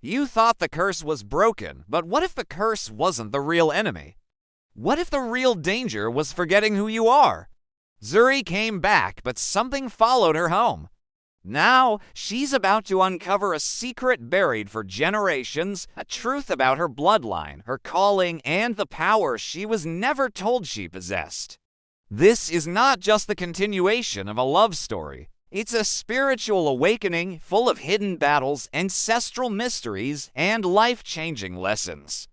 You thought the curse was broken, but what if the curse wasn't the real enemy? What if the real danger was forgetting who you are? Zuri came back, but something followed her home. Now, she's about to uncover a secret buried for generations, a truth about her bloodline, her calling, and the power she was never told she possessed. This is not just the continuation of a love story. It's a spiritual awakening full of hidden battles, ancestral mysteries, and life-changing lessons.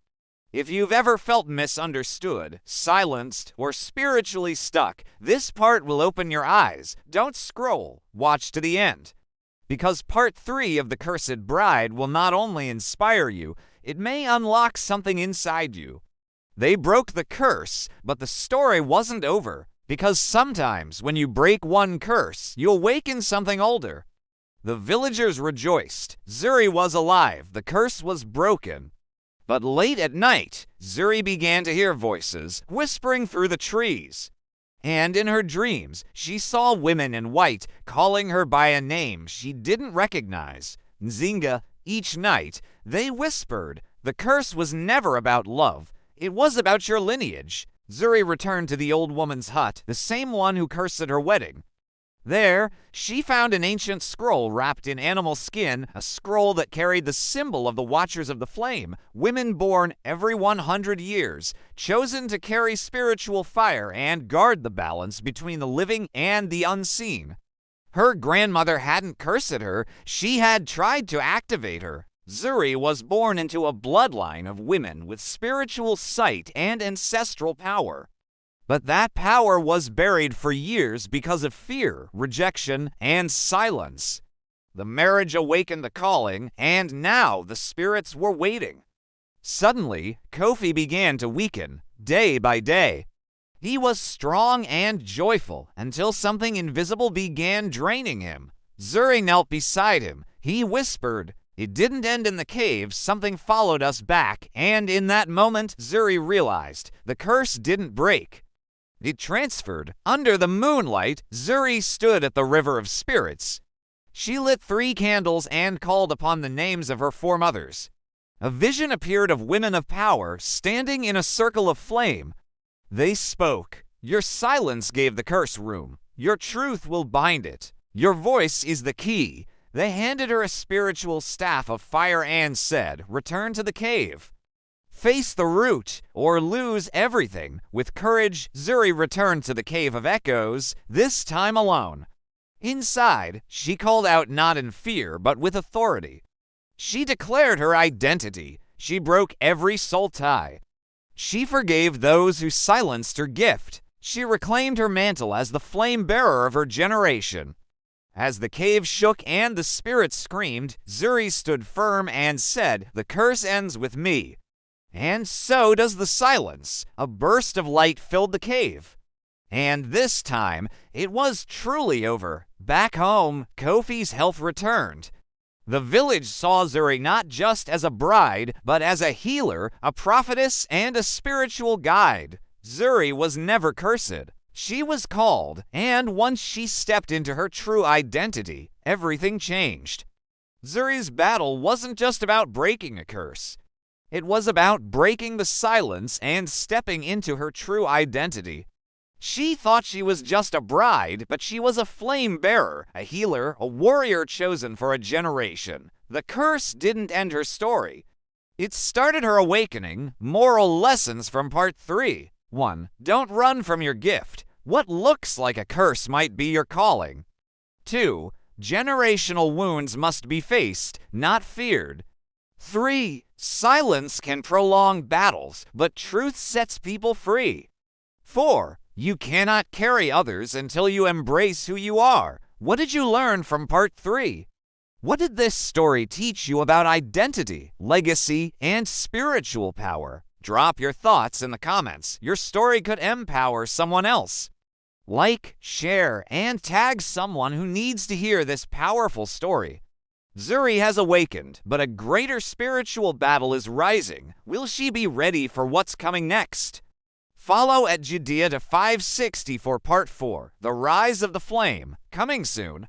If you've ever felt misunderstood, silenced, or spiritually stuck, this part will open your eyes. Don't scroll. Watch to the end. Because part 3 of The Cursed Bride will not only inspire you, it may unlock something inside you. They broke the curse, but the story wasn't over. Because sometimes when you break one curse, you awaken something older. The villagers rejoiced. Zuri was alive. The curse was broken. But late at night, Zuri began to hear voices whispering through the trees. And in her dreams, she saw women in white calling her by a name she didn't recognize. Nzinga. Each night, they whispered, the curse was never about love. It was about your lineage. Zuri returned to the old woman's hut, the same one who cursed at her wedding. There, she found an ancient scroll wrapped in animal skin, a scroll that carried the symbol of the Watchers of the Flame, women born every 100 years, chosen to carry spiritual fire and guard the balance between the living and the unseen. Her grandmother hadn't cursed her, she had tried to activate her. Zuri was born into a bloodline of women with spiritual sight and ancestral power. But that power was buried for years because of fear, rejection, and silence. The marriage awakened the calling, and now the spirits were waiting. Suddenly, Kofi began to weaken, day by day. He was strong and joyful until something invisible began draining him. Zuri knelt beside him. He whispered, "It didn't end in the cave, something followed us back," and in that moment, Zuri realized the curse didn't break. It transferred. Under the moonlight, Zuri stood at the river of spirits. She lit 3 candles and called upon the names of her foremothers. A vision appeared of women of power standing in a circle of flame. They spoke. Your silence gave the curse room. Your truth will bind it. Your voice is the key. They handed her a spiritual staff of fire and said, return to the cave. Face the root, or lose everything. With courage, Zuri returned to the Cave of Echoes, this time alone. Inside, she called out not in fear, but with authority. She declared her identity. She broke every soul tie. She forgave those who silenced her gift. She reclaimed her mantle as the flame bearer of her generation. As the cave shook and the spirits screamed, Zuri stood firm and said, the curse ends with me. And so does the silence. A burst of light filled the cave. And this time, it was truly over. Back home, Kofi's health returned. The village saw Zuri not just as a bride, but as a healer, a prophetess, and a spiritual guide. Zuri was never cursed. She was called, and once she stepped into her true identity, everything changed. Zuri's battle wasn't just about breaking a curse. It was about breaking the silence and stepping into her true identity. She thought she was just a bride, but she was a flame bearer, a healer, a warrior chosen for a generation. The curse didn't end her story. It started her awakening. Moral lessons from part 3. 1. Don't run from your gift. What looks like a curse might be your calling. 2. Generational wounds must be faced, not feared. 3. Silence can prolong battles, but truth sets people free. 4. You cannot carry others until you embrace who you are. What did you learn from part 3? What did this story teach you about identity, legacy, and spiritual power? Drop your thoughts in the comments. Your story could empower someone else. Like, share, and tag someone who needs to hear this powerful story. Zuri has awakened, but a greater spiritual battle is rising. Will she be ready for what's coming next? Follow at Judea to 560 for part 4, The Rise of the Flame, coming soon.